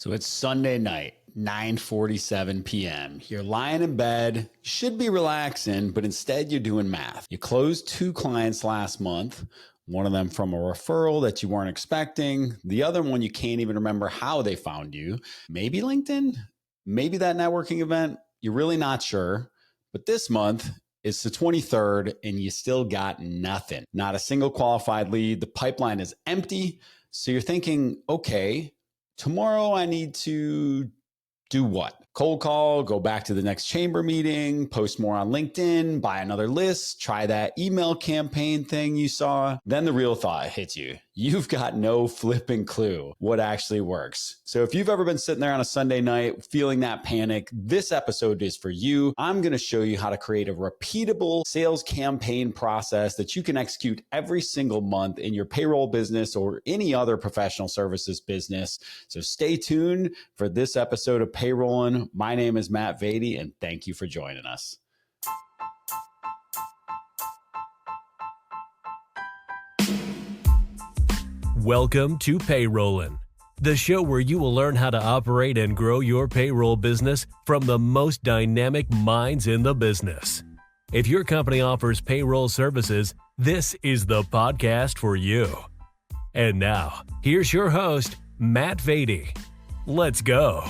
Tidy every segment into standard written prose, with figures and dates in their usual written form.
So it's Sunday night, 9:47 p.m. You're lying in bed, you should be relaxing, but instead you're doing math. You closed 2 clients last month, one of them from a referral that you weren't expecting, the other one you can't even remember how they found you. Maybe LinkedIn, maybe that networking event, you're really not sure. But this month, it's the 23rd and you still got nothing. Not a single qualified lead. The pipeline is empty. So you're thinking, okay, tomorrow I need to do what? Cold call, go back to the next chamber meeting, post more on LinkedIn, buy another list, try that email campaign thing you saw. Then the real thought hits you. You've got no flipping clue what actually works. So if you've ever been sitting there on a Sunday night feeling that panic, this episode is for you. I'm going to show you how to create a repeatable sales campaign process that you can execute every single month in your payroll business or any other professional services business. So stay tuned for this episode of Payrollin. My name is Matt Vaadi, and thank you for joining us. Welcome to Payrollin, the show where you will learn how to operate and grow your payroll business from the most dynamic minds in the business. If your company offers payroll services, this is the podcast for you. And now, here's your host, Matt Vaadi. Let's go.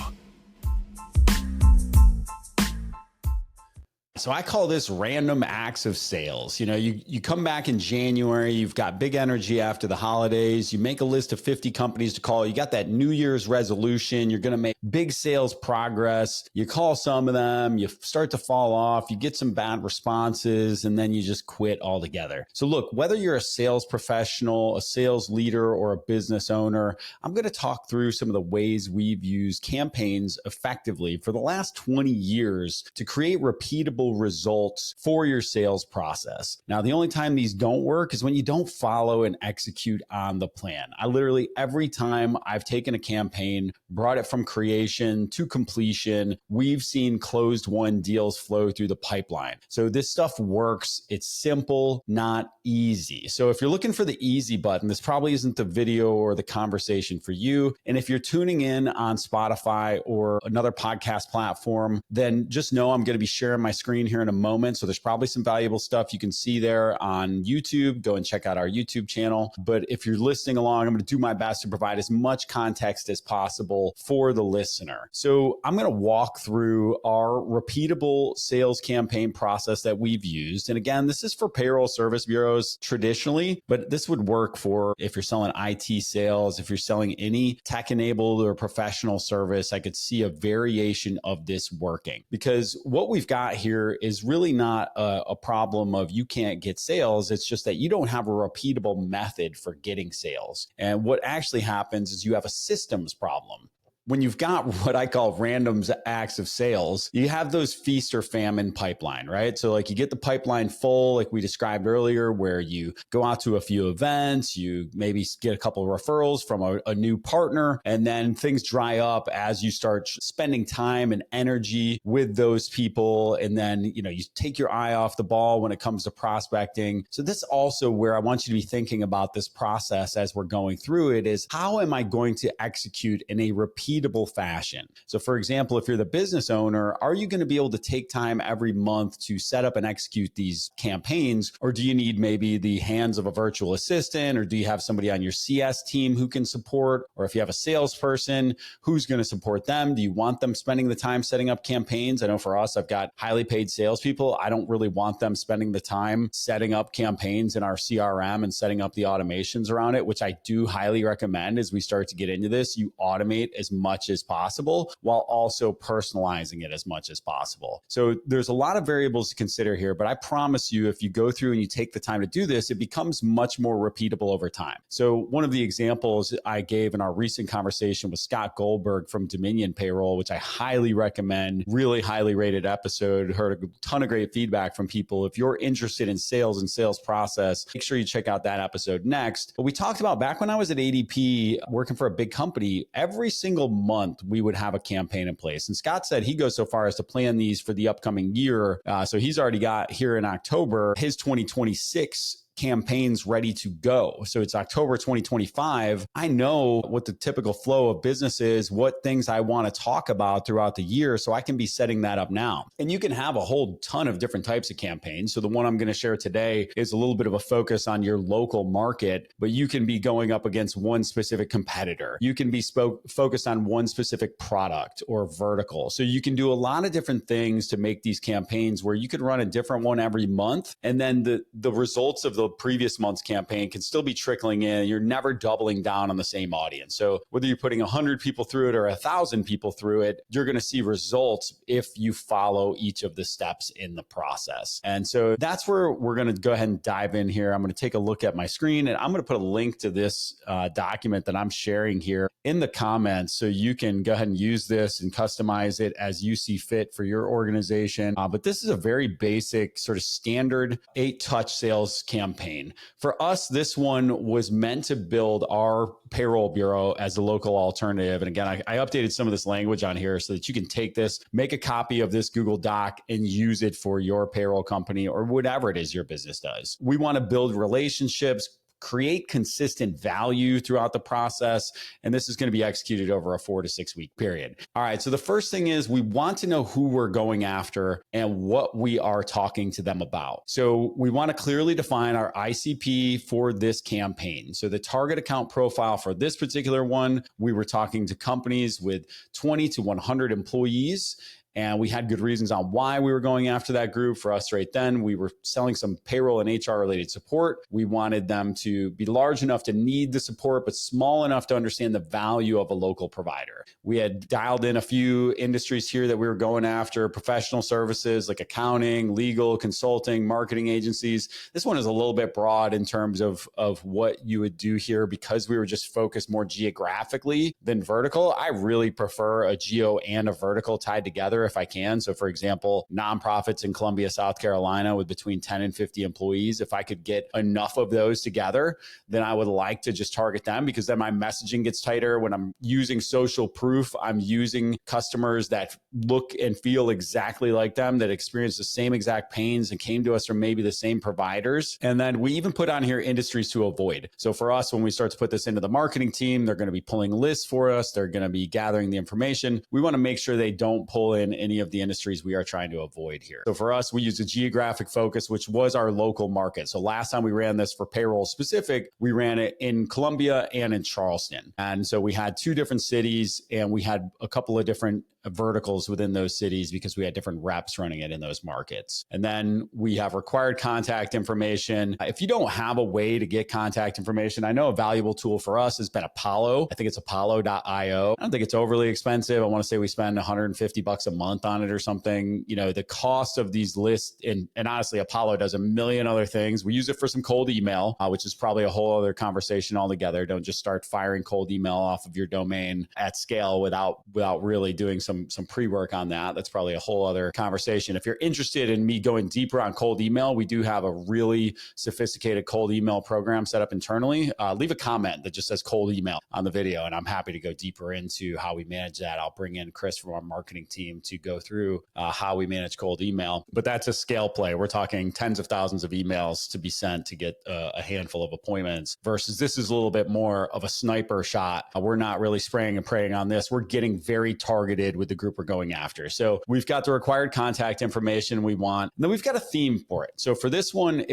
So I call this random acts of sales. You know, you come back in January, you've got big energy after the holidays, you make a list of 50 companies to call, you got that New Year's resolution, you're going to make big sales progress, you call some of them, you start to fall off, you get some bad responses, and then you just quit altogether. So look, whether you're a sales professional, a sales leader, or a business owner, I'm going to talk through some of the ways we've used campaigns effectively for the last 20 years to create repeatable results for your sales process. Now, the only time these don't work is when you don't follow and execute on the plan. I literally, every time I've taken a campaign, brought it from creation to completion, we've seen closed-won deals flow through the pipeline. So this stuff works. It's simple, not easy. So if you're looking for the easy button, this probably isn't the video or the conversation for you. And if you're tuning in on Spotify or another podcast platform, then just know I'm going to be sharing my screen here in a moment. So there's probably some valuable stuff you can see there on YouTube. Go and check out our YouTube channel. But if you're listening along, I'm going to do my best to provide as much context as possible for the listener. So I'm going to walk through our repeatable sales campaign process that we've used. And again, this is for payroll service bureaus traditionally, but this would work for if you're selling IT sales, if you're selling any tech-enabled or professional service. I could see a variation of this working, because what we've got here is really not a problem of you can't get sales. It's just that you don't have a repeatable method for getting sales. And what actually happens is you have a systems problem. When you've got what I call random acts of sales, you have those feast or famine pipeline, right? So like you get the pipeline full, like we described earlier, where you go out to a few events, you maybe get a couple of referrals from a new partner, and then things dry up as you start spending time and energy with those people. And then, you take your eye off the ball when it comes to prospecting. So this also where I want you to be thinking about this process as we're going through it is, how am I going to execute in a repeatable fashion? So for example, if you're the business owner, are you going to be able to take time every month to set up and execute these campaigns? Or do you need maybe the hands of a virtual assistant? Or do you have somebody on your CS team who can support? Or if you have a salesperson, who's going to support them? Do you want them spending the time setting up campaigns? I know for us, I've got highly paid salespeople. I don't really want them spending the time setting up campaigns in our CRM and setting up the automations around it, which I do highly recommend as we start to get into this. You automate as much as possible while also personalizing it as much as possible. So there's a lot of variables to consider here, but I promise you, if you go through and you take the time to do this, it becomes much more repeatable over time. So one of the examples I gave in our recent conversation with Scott Goldberg from Dominion Payroll, which I highly recommend, really highly rated episode, heard a ton of great feedback from people. If you're interested in sales and sales process, make sure you check out that episode next. But we talked about back when I was at ADP working for a big company, every single month we would have a campaign in place. And Scott said he goes so far as to plan these for the upcoming year. So he's already got here in October his 2026 campaigns ready to go. So it's October 2025. I know what the typical flow of business is, what things I want to talk about throughout the year, so I can be setting that up now. And you can have a whole ton of different types of campaigns. So the one I'm going to share today is a little bit of a focus on your local market, but you can be going up against one specific competitor. You can be focused on one specific product or vertical. So you can do a lot of different things to make these campaigns where you could run a different one every month. And then the results of the previous month's campaign can still be trickling in. You're never doubling down on the same audience. So whether you're putting 100 people through it or 1,000 people through it, you're going to see results if you follow each of the steps in the process. And so that's where we're going to go ahead and dive in here. I'm going to take a look at my screen, and I'm going to put a link to this document that I'm sharing here in the comments, so you can go ahead and use this and customize it as you see fit for your organization. But this is a very basic sort of standard 8-touch sales campaign. For us, this one was meant to build our payroll bureau as a local alternative. And again, I updated some of this language on here so that you can take this, make a copy of this Google Doc, and use it for your payroll company or whatever it is your business does. We want to build relationships, create consistent value throughout the process. And this is going to be executed over a 4 to 6 week period. All right. So the first thing is we want to know who we're going after and what we are talking to them about. So we want to clearly define our ICP for this campaign. So the target account profile for this particular one, we were talking to companies with 20 to 100 employees. And we had good reasons on why we were going after that group. For us right then, we were selling some payroll and HR related support. We wanted them to be large enough to need the support, but small enough to understand the value of a local provider. We had dialed in a few industries here that we were going after: professional services like accounting, legal, consulting, marketing agencies. This one is a little bit broad in terms of what you would do here, because we were just focused more geographically than vertical. I really prefer a geo and a vertical tied together if I can. So for example, nonprofits in Columbia, South Carolina with between 10 and 50 employees, if I could get enough of those together, then I would like to just target them, because then my messaging gets tighter. When I'm using social proof, I'm using customers that look and feel exactly like them, that experience the same exact pains and came to us from maybe the same providers. And then we even put on here industries to avoid. So for us, when we start to put this into the marketing team, they're going to be pulling lists for us. They're going to be gathering the information. We want to make sure they don't pull in any of the industries we are trying to avoid here. So for us, we use a geographic focus, which was our local market. So last time we ran this for payroll specific, we ran it in Columbia and in Charleston. And so we had 2 different cities, and we had a couple of different verticals within those cities because we had different reps running it in those markets. And then we have required contact information. If you don't have a way to get contact information, I know a valuable tool for us has been Apollo. I think it's apollo.io. I don't think it's overly expensive. I want to say we spend $150 a month on it or something. You know, the cost of these lists, and honestly, Apollo does a million other things. We use it for some cold email, which is probably a whole other conversation altogether. Don't just start firing cold email off of your domain at scale without really doing some pre-work on that. That's probably a whole other conversation. If you're interested in me going deeper on cold email, we do have a really sophisticated cold email program set up internally. Leave a comment that just says cold email on the video, and I'm happy to go deeper into how we manage that. I'll bring in Chris from our marketing team to go through how we manage cold email. But that's a scale play. We're talking tens of thousands of emails to be sent to get a handful of appointments, versus this is a little bit more of a sniper shot. We're not really spraying and praying on this. We're getting very targeted with the group we're going after. So we've got the required contact information we want, and then we've got a theme for it. So for this one,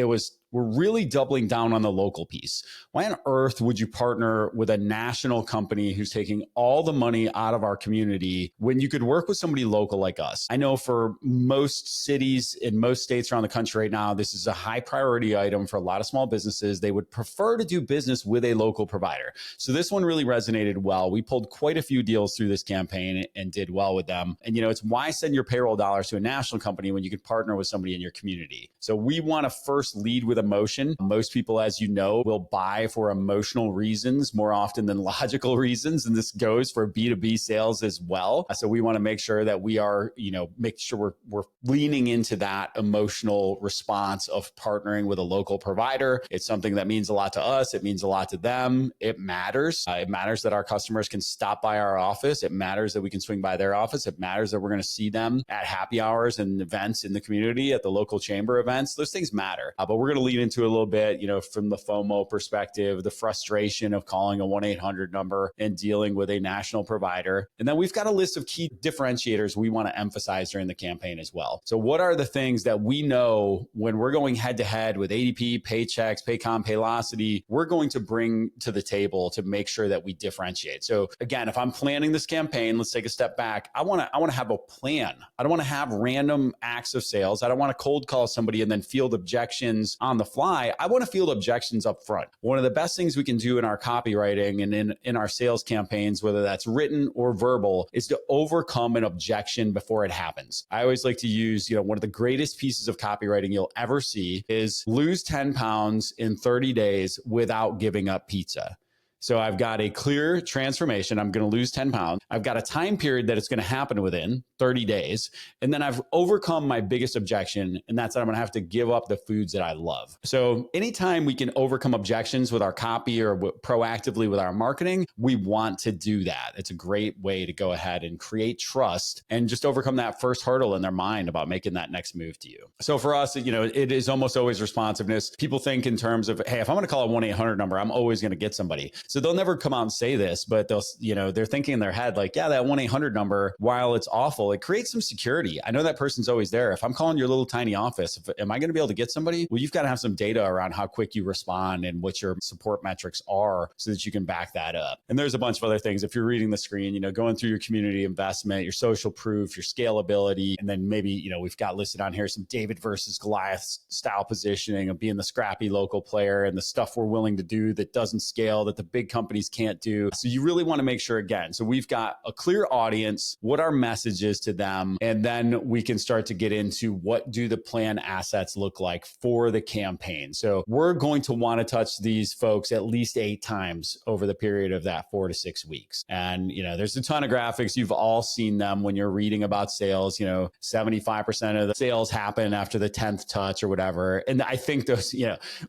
we're really doubling down on the local piece. Why on earth would you partner with a national company who's taking all the money out of our community when you could work with somebody local like us? I know for most cities in most states around the country right now, this is a high priority item for a lot of small businesses. They would prefer to do business with a local provider. So this one really resonated well. We pulled quite a few deals through this campaign and did well with them. And it's why send your payroll dollars to a national company when you could partner with somebody in your community? So we want to first lead with emotion. Most people, as you know, will buy for emotional reasons more often than logical reasons. And this goes for B2B sales as well. So we want to make sure that we are, make sure we're leaning into that emotional response of partnering with a local provider. It's something that means a lot to us. It means a lot to them. It matters. It matters that our customers can stop by our office. It matters that we can swing by their office. It matters that we're going to see them at happy hours and events in the community, at the local chamber events. Those things matter. But we're going to lead into a little bit, from the FOMO perspective, the frustration of calling a 1-800 number and dealing with a national provider. And then we've got a list of key differentiators we want to emphasize during the campaign as well. So what are the things that we know when we're going head to head with ADP, Paychex, Paycom, Paylocity, we're going to bring to the table to make sure that we differentiate. So again, if I'm planning this campaign, let's take a step back. I want to have a plan. I don't want to have random acts of sales. I don't want to cold call somebody and then field objections on the fly. I want to field objections up front. One of the best things we can do in our copywriting and in our sales campaigns, whether that's written or verbal, is to overcome an objection before it happens. I always like to use, one of the greatest pieces of copywriting you'll ever see is lose 10 pounds in 30 days without giving up pizza. So I've got a clear transformation. I'm going to lose 10 pounds. I've got a time period that it's going to happen within 30 days. And then I've overcome my biggest objection. And that's that I'm going to have to give up the foods that I love. So anytime we can overcome objections with our copy or proactively with our marketing, we want to do that. It's a great way to go ahead and create trust and just overcome that first hurdle in their mind about making that next move to you. So for us, it is almost always responsiveness. People think in terms of, hey, if I'm going to call a 1-800 number, I'm always going to get somebody. So they'll never come out and say this, but they're thinking in their head like, yeah, that 1-800 number, while it's awful, it creates some security. I know that person's always there. If I'm calling your little tiny office, am I going to be able to get somebody? Well, you've got to have some data around how quick you respond and what your support metrics are so that you can back that up. And there's a bunch of other things. If you're reading the screen, going through your community investment, your social proof, your scalability, and then maybe, we've got listed on here some David versus Goliath style positioning of being the scrappy local player and the stuff we're willing to do that doesn't scale, that the big companies can't do. So you really want to make sure, again, so we've got a clear audience, what our message is to them, and then we can start to get into what do the plan assets look like for the campaign. So we're going to want to touch these folks at least 8 times over the period of that 4 to 6 weeks. And, there's a ton of graphics. You've all seen them when you're reading about sales, 75% of the sales happen after the 10th touch or whatever. And I think those,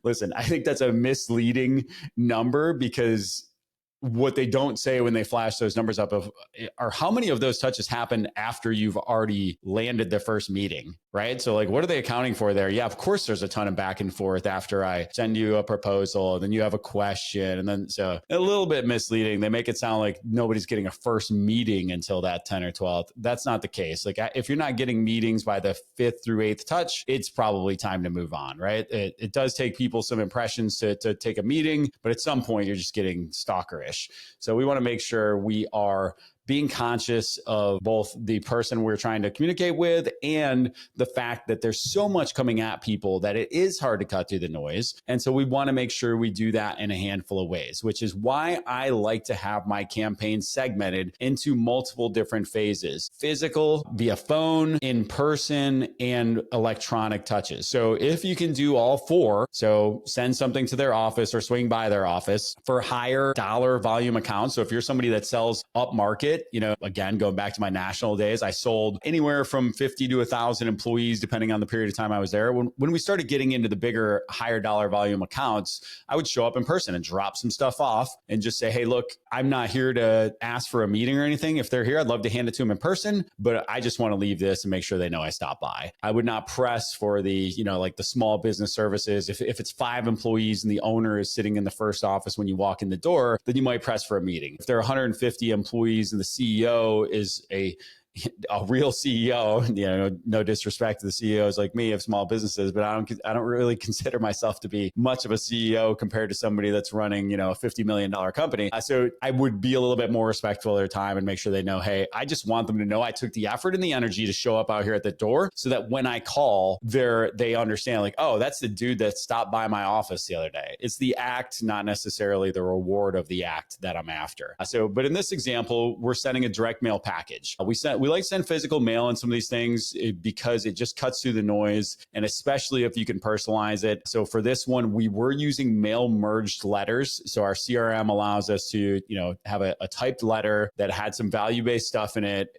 listen, I think that's a misleading number because what they don't say when they flash those numbers up are how many of those touches happen after you've already landed the first meeting, right? So like, what are they accounting for there? Yeah, of course, there's a ton of back and forth after I send you a proposal, and then you have a question. And then so a little bit misleading. They make it sound like nobody's getting a first meeting until that 10 or 12th. That's not the case. Like if you're not getting meetings by the 5th through 8th touch, it's probably time to move on, right? It does take people some impressions to take a meeting, but at some point you're just getting stalkerish. So we want to make sure we are being conscious of both the person we're trying to communicate with and the fact that there's so much coming at people that it is hard to cut through the noise. And so we want to make sure we do that in a handful of ways, which is why I like to have my campaign segmented into multiple different phases: physical, via phone, in person, and electronic touches. So if you can do all 4, so send something to their office or swing by their office for higher dollar volume accounts. So if you're somebody that sells up market, again, going back to my national days, I sold anywhere from 50 to 1,000 employees, depending on the period of time I was there. When we started getting into the bigger, higher dollar volume accounts, I would show up in person and drop some stuff off and just say, hey, look, I'm not here to ask for a meeting or anything. If they're here, I'd love to hand it to them in person, but I just want to leave this and make sure they know I stopped by. I would not press for the, like the small business services. If it's 5 employees and the owner is sitting in the first office when you walk in the door, then you might press for a meeting. If there are 150 employees and the CEO is a real CEO, no disrespect to the CEOs like me of small businesses, but I don't really consider myself to be much of a CEO compared to somebody that's running, a $50 million company. So I would be a little bit more respectful of their time and make sure they know, hey, I just want them to know I took the effort and the energy to show up out here at the door so that when I call, they understand like, oh, that's the dude that stopped by my office the other day. It's the act, not necessarily the reward of the act that I'm after. But in this example, we're sending a direct mail package. We like to send physical mail on some of these things because it just cuts through the noise, and especially if you can personalize it. So for this one, we were using mail merged letters. So our CRM allows us to, have a typed letter that had some value-based stuff in it.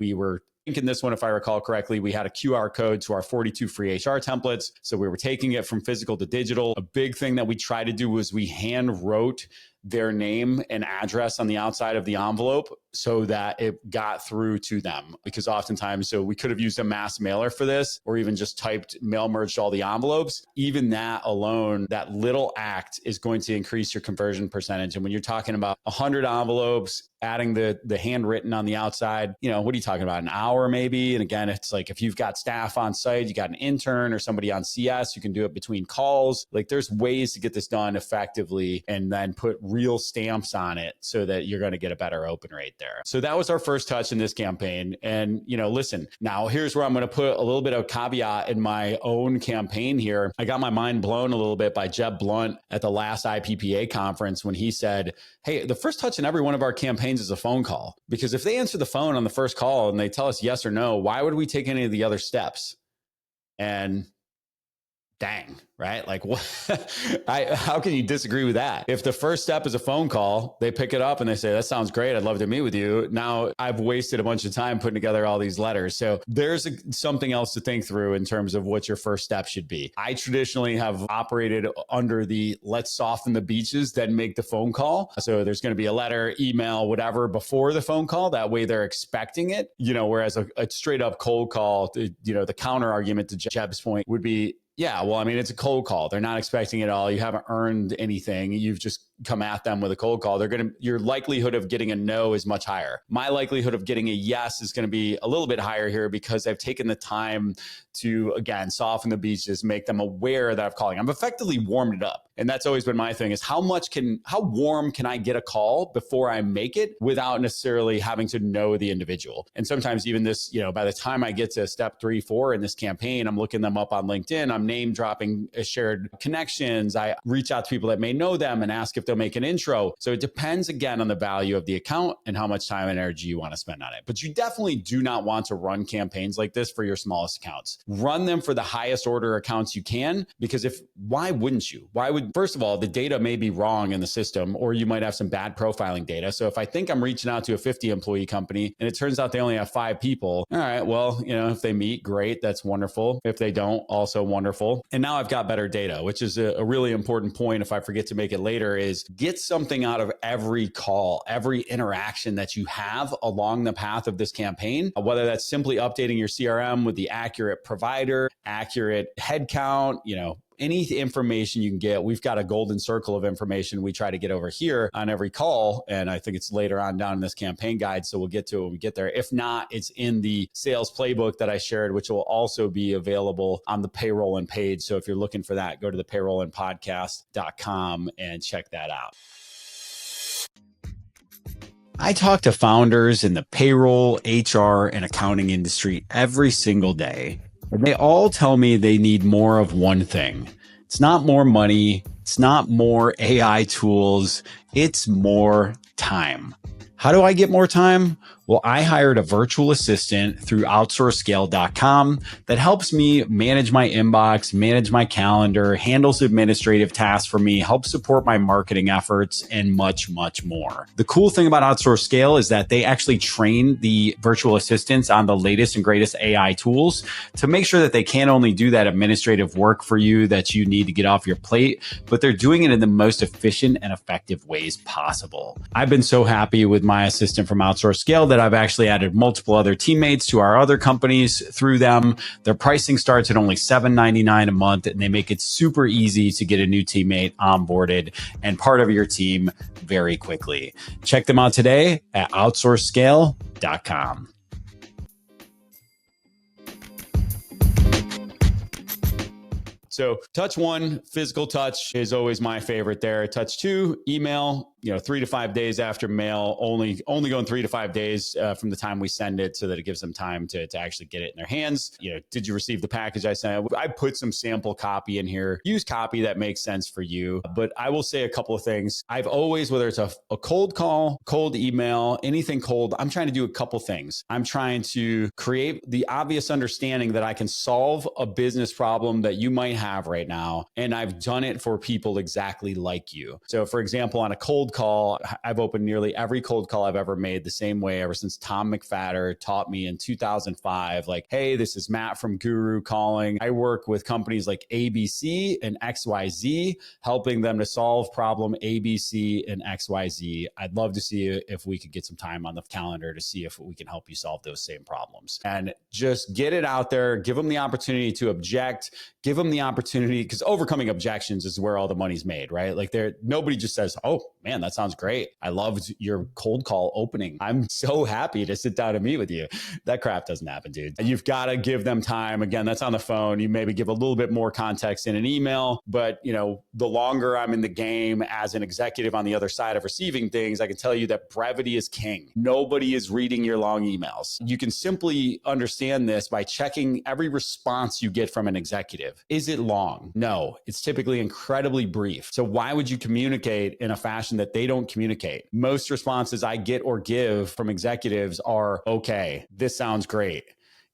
We were in this one, if I recall correctly, we had a QR code to our 42 free HR templates. So we were taking it from physical to digital. A big thing that we tried to do was we hand wrote their name and address on the outside of the envelope so that it got through to them. Because oftentimes, so we could have used a mass mailer for this, or even just typed mail merged all the envelopes. Even that alone, that little act is going to increase your conversion percentage. And when you're talking about 100 envelopes, adding the handwritten on the outside, what are you talking about? An hour maybe? And again, it's like if you've got staff on site, you got an intern or somebody on CS, you can do it between calls. Like there's ways to get this done effectively and then put real stamps on it so that you're going to get a better open rate there. So that was our first touch in this campaign. And, listen, now here's where I'm going to put a little bit of caveat in my own campaign here. I got my mind blown a little bit by Jeb Blunt at the last IPPA conference when he said, hey, the first touch in every one of our campaigns is a phone call. Because if they answer the phone on the first call and they tell us yes or no, why would we take any of the other steps? And dang, right? Like, what? How can you disagree with that? If the first step is a phone call, they pick it up and they say, that sounds great. I'd love to meet with you. Now I've wasted a bunch of time putting together all these letters. So there's something else to think through in terms of what your first step should be. I traditionally have operated under the let's soften the beaches, then make the phone call. So there's going to be a letter, email, whatever before the phone call. That way they're expecting it, whereas a straight up cold call, the counter argument to Jeb's point would be, yeah, well, I mean, it's a cold call. They're not expecting it all. You haven't earned anything. You've just come at them with a cold call. Your likelihood of getting a no is much higher. My likelihood of getting a yes is going to be a little bit higher here because I've taken the time to, again, soften the beaches, make them aware that I'm calling. I've effectively warmed it up. And that's always been my thing is how warm can I get a call before I make it without necessarily having to know the individual? And sometimes even this, by the time I get to step 3, 4 in this campaign, I'm looking them up on LinkedIn. I'm name dropping shared connections. I reach out to people that may know them and ask if they'll make an intro. So it depends again on the value of the account and how much time and energy you want to spend on it. But you definitely do not want to run campaigns like this for your smallest accounts. Run them for the highest order accounts you can, because why wouldn't you? First of all, the data may be wrong in the system, or you might have some bad profiling data. So if I think I'm reaching out to a 50 employee company and it turns out they only have 5 people, all right, well, if they meet, great. That's wonderful. If they don't, also wonderful. And now I've got better data, which is a really important point. If I forget to make it later, is get something out of every call, every interaction that you have along the path of this campaign, whether that's simply updating your CRM with the accurate provider, accurate headcount, any information you can get. We've got a golden circle of information we try to get over here on every call. And I think it's later on down in this campaign guide. So we'll get to it when we get there. If not, it's in the sales playbook that I shared, which will also be available on the Payrollin page. So if you're looking for that, go to the payrollinpodcast.com and check that out. I talk to founders in the payroll, HR, and accounting industry every single day. And they all tell me they need more of one thing. It's not more money. It's not more AI tools. It's more time. How do I get more time? Well, I hired a virtual assistant through outsourcescale.com that helps me manage my inbox, manage my calendar, handles administrative tasks for me, helps support my marketing efforts, and much, much more. The cool thing about OutsourceScale is that they actually train the virtual assistants on the latest and greatest AI tools to make sure that they can't only do that administrative work for you that you need to get off your plate, but they're doing it in the most efficient and effective ways possible. I've been so happy with my assistant from OutsourceScale that I've actually added multiple other teammates to our other companies through them. Their pricing starts at only $7.99 a month, and they make it super easy to get a new teammate onboarded and part of your team very quickly. Check them out today at outsourcescale.com. So touch 1, physical touch is always my favorite there. Touch 2, email, 3 to 5 days after mail, only going 3 to 5 days from the time we send it so that it gives them time to actually get it in their hands. Did you receive the package I sent? I put some sample copy in here. Use copy that makes sense for you. But I will say a couple of things. I've always, whether it's a cold call, cold email, anything cold, I'm trying to do a couple things. I'm trying to create the obvious understanding that I can solve a business problem that you might have right now. And I've done it for people exactly like you. So for example, on a cold call. I've opened nearly every cold call I've ever made the same way ever since Tom McFatter taught me in 2005. Like, hey, this is Matt from Guru calling. I work with companies like ABC and XYZ, helping them to solve problem ABC and XYZ. I'd love to see if we could get some time on the calendar to see if we can help you solve those same problems. And just get it out there, give them the opportunity to object, give them the opportunity, because overcoming objections is where all the money's made, right? Like nobody just says, oh man, that sounds great. I loved your cold call opening. I'm so happy to sit down and meet with you. That crap doesn't happen, dude. You've got to give them time. Again, that's on the phone. You maybe give a little bit more context in an email, but the longer I'm in the game as an executive on the other side of receiving things, I can tell you that brevity is king. Nobody is reading your long emails. You can simply understand this by checking every response you get from an executive. Is it long? No, it's typically incredibly brief. So why would you communicate in a fashion that they don't communicate? Most responses I get or give from executives are, okay, this sounds great.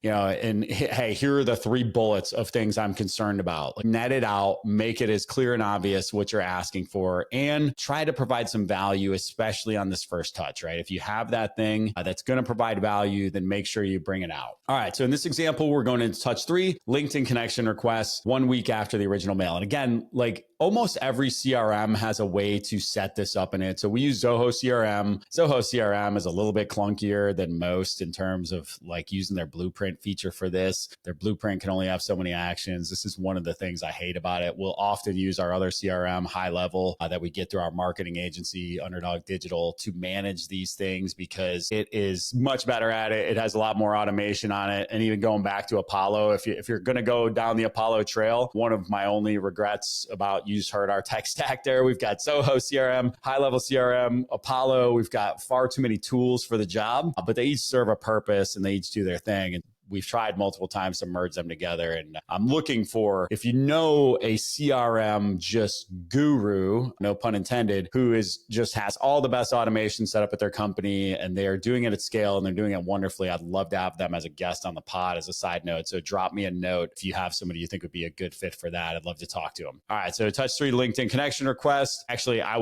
And hey, here are the 3 bullets of things I'm concerned about. Like, net it out, make it as clear and obvious what you're asking for, and try to provide some value, especially on this first touch, right? If you have that thing that's going to provide value, then make sure you bring it out. All right. So in this example, we're going into touch 3, LinkedIn connection requests 1 week after the original mail. And again, like almost every CRM has a way to set this up in it. So we use Zoho CRM. Zoho CRM is a little bit clunkier than most in terms of like using their blueprint feature for this. Their blueprint can only have so many actions. This is one of the things I hate about it. We'll often use our other CRM, High Level, that we get through our marketing agency, Underdog Digital, to manage these things because it is much better at it. It has a lot more automation on it. And even going back to Apollo, if you're going to go down the Apollo trail, one of my only regrets about, you just heard our tech stack there. We've got Zoho CRM, High Level CRM, Apollo. We've got far too many tools for the job, but they each serve a purpose and they each do their thing. And we've tried multiple times to merge them together. And I'm looking for, if you know a CRM just guru, no pun intended, who just has all the best automation set up at their company and they're doing it at scale and they're doing it wonderfully, I'd love to have them as a guest on the pod as a side note. So drop me a note if you have somebody you think would be a good fit for that. I'd love to talk to them. All right. So touch 3 LinkedIn connection request. Actually, I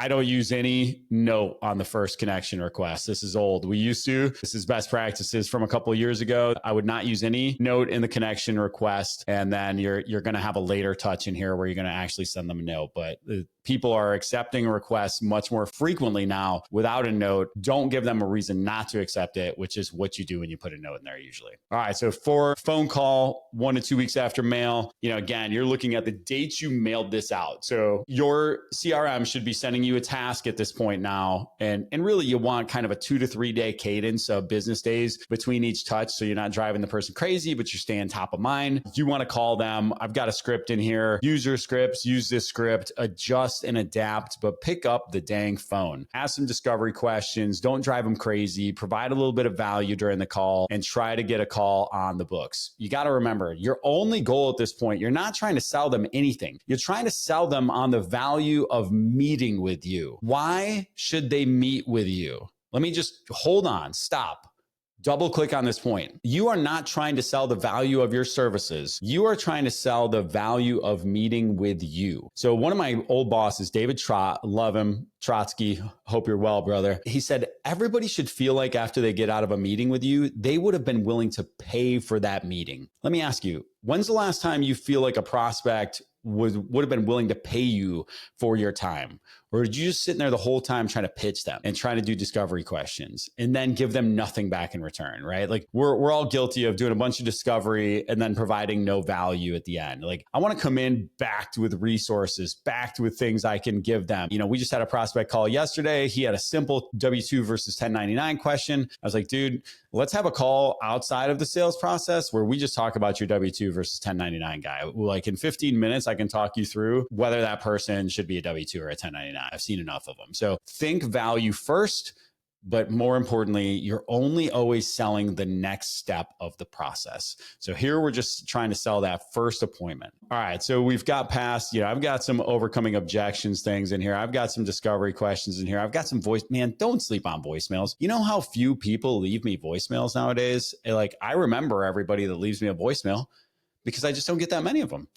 don't use any note on the first connection request. This is old. We used to. This is best practices from a couple of years ago. I would not use any note in the connection request. And then you're going to have a later touch in here where you're going to actually send them a note. But people are accepting requests much more frequently now without a note. Don't give them a reason not to accept it, which is what you do when you put a note in there usually. All right. So for phone call, 1 to 2 weeks after mail, again, you're looking at the dates you mailed this out. So your CRM should be sending you a task at this point now. And really you want kind of a 2 to 3 day cadence of business days between each touch. So you're not driving the person crazy, but you're staying top of mind. You want to call them. I've got a script in here. Use your scripts, use this script, adjust and adapt, but pick up the dang phone. Ask some discovery questions. Don't drive them crazy. Provide a little bit of value during the call and try to get a call on the books. You got to remember, your only goal at this point, you're not trying to sell them anything. You're trying to sell them on the value of meeting with you. Why should they meet with you? Let me just hold on, stop. Double click on this point. You are not trying to sell the value of your services. You are trying to sell the value of meeting with you. So one of my old bosses, David Trott, love him, Trotsky, hope you're well, brother. He said, everybody should feel like after they get out of a meeting with you, they would have been willing to pay for that meeting. Let me ask you, when's the last time you feel like a prospect would have been willing to pay you for your time? Or did you just sit there the whole time trying to pitch them and trying to do discovery questions and then give them nothing back in return, right? Like we're all guilty of doing a bunch of discovery and then providing no value at the end. Like I want to come in backed with resources, backed with things I can give them. We just had a prospect call yesterday. He had a simple W-2 versus 1099 question. I was like, dude, let's have a call outside of the sales process where we just talk about your W-2 versus 1099 guy. Like in 15 minutes, I can talk you through whether that person should be a W-2 or a 1099. I've seen enough of them. So think value first, but more importantly, you're only always selling the next step of the process. So here we're just trying to sell that first appointment. All right. So we've got past, I've got some overcoming objections things in here. I've got some discovery questions in here. I've got some voice, man, don't sleep on voicemails. You know how few people leave me voicemails nowadays? Like I remember everybody that leaves me a voicemail because I just don't get that many of them.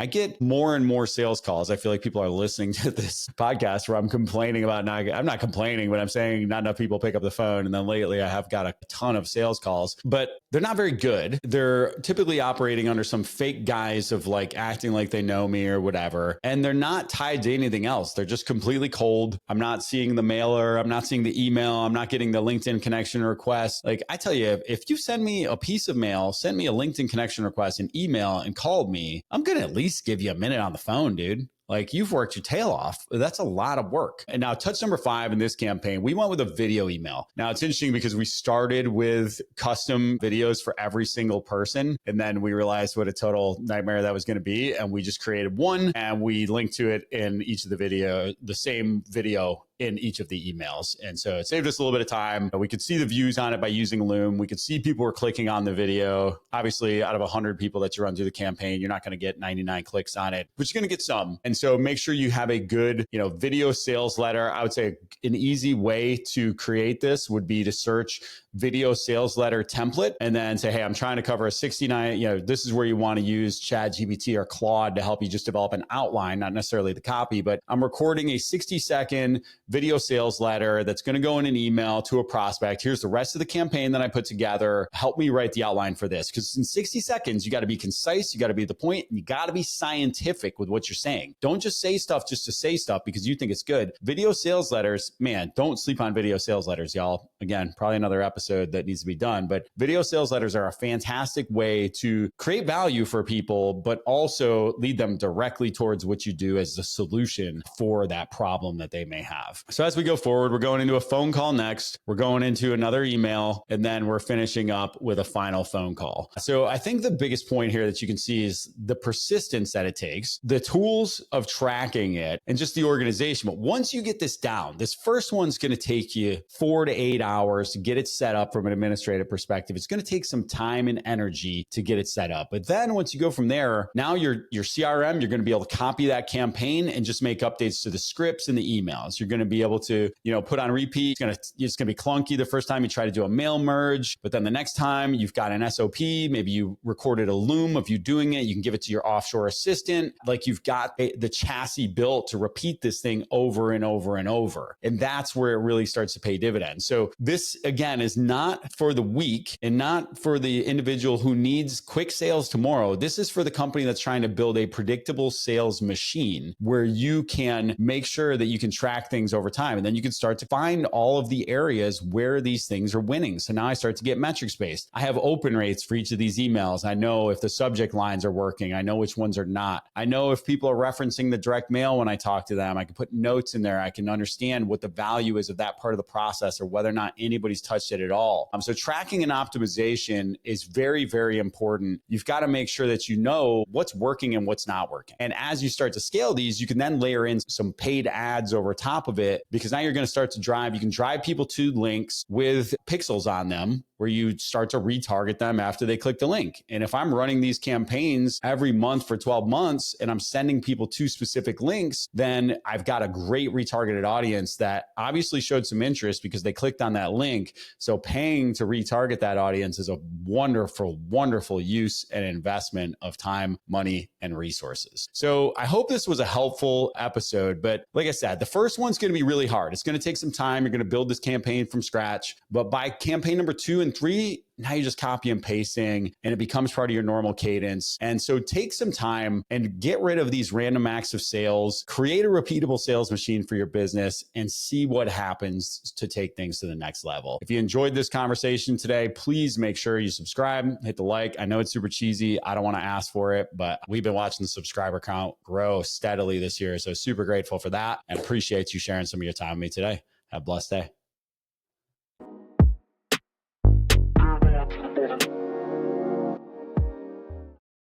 I get more and more sales calls. I feel like people are listening to this podcast where I'm complaining about I'm not complaining, but I'm saying not enough people pick up the phone. And then lately I have got a ton of sales calls, but they're not very good. They're typically operating under some fake guise of like acting like they know me or whatever. And they're not tied to anything else. They're just completely cold. I'm not seeing the mailer. I'm not seeing the email. I'm not getting the LinkedIn connection request. Like I tell you, if you send me a piece of mail, send me a LinkedIn connection request, an email, and called me, I'm going to at least give you a minute on the phone, dude. Like you've worked your tail off. That's a lot of work. And now touch number 5 in this campaign, we went with a video email. Now it's interesting because we started with custom videos for every single person. And then we realized what a total nightmare that was going to be. And we just created one and we linked to it in each of the same video in each of the emails. And so it saved us a little bit of time. We could see the views on it by using Loom. We could see people were clicking on the video. Obviously, out of 100 people that you run through the campaign, you're not going to get 99 clicks on it, but you're going to get some. And so make sure you have a good, video sales letter. I would say an easy way to create this would be to search video sales letter template and then say, hey, I'm trying to cover a 69, this is where you want to use ChatGPT or Claude to help you just develop an outline, not necessarily the copy, but I'm recording a 60-second video sales letter that's going to go in an email to a prospect. Here's the rest of the campaign that I put together. Help me write the outline for this. Because in 60 seconds, you got to be concise, you got to be to the point, and you got to be scientific with what you're saying. Don't just say stuff just to say stuff because you think it's good. Video sales letters, man, don't sleep on video sales letters, y'all. Again, probably another episode that needs to be done, but video sales letters are a fantastic way to create value for people, but also lead them directly towards what you do as the solution for that problem that they may have. So as we go forward, we're going into a phone call next, we're going into another email, and then we're finishing up with a final phone call. So I think the biggest point here that you can see is the persistence that it takes, the tools of tracking it, and just the organization. But once you get this down, this first one's going to take you 4 to 8 hours to get it set up from an administrative perspective. It's going to take some time and energy to get it set up. But then once you go from there, now your CRM, you're going to be able to copy that campaign and just make updates to the scripts and the emails. You're going to be able to, put on repeat. It's going to be clunky the first time you try to do a mail merge, but then the next time you've got an SOP, maybe you recorded a Loom of you doing it. You can give it to your offshore assistant. Like you've got the chassis built to repeat this thing over and over and over. And that's where it really starts to pay dividends. So this again is not for the weak and not for the individual who needs quick sales tomorrow. This is for the company that's trying to build a predictable sales machine where you can make sure that you can track things over time. And then you can start to find all of the areas where these things are winning. So now I start to get metrics based. I have open rates for each of these emails. I know if the subject lines are working. I know which ones are not. I know if people are referencing the direct mail when I talk to them. I can put notes in there. I can understand what the value is of that part of the process or whether or not anybody's touched it at all. So tracking and optimization is very, very important. You've got to make sure that you know what's working and what's not working. And as you start to scale these, you can then layer in some paid ads over top of it because now you're going to start to drive. You can drive people to links with pixels on them where you start to retarget them after they click the link. And if I'm running these campaigns every month for 12 months and I'm sending people to specific links, then I've got a great retargeted audience that obviously showed some interest because they clicked on that link. So paying to retarget that audience is a wonderful, wonderful use and investment of time, money, and resources. So I hope this was a helpful episode. But like I said, the first one's going to be really hard. It's going to take some time. You're going to build this campaign from scratch. But by campaign number 2 and 3, now you're just copy and pasting and it becomes part of your normal cadence. And so take some time and get rid of these random acts of sales, create a repeatable sales machine for your business and see what happens to take things to the next level. If you enjoyed this conversation today, please make sure you subscribe, hit the like. I know it's super cheesy. I don't want to ask for it, but we've been watching the subscriber count grow steadily this year. So super grateful for that and appreciate you sharing some of your time with me today. Have a blessed day.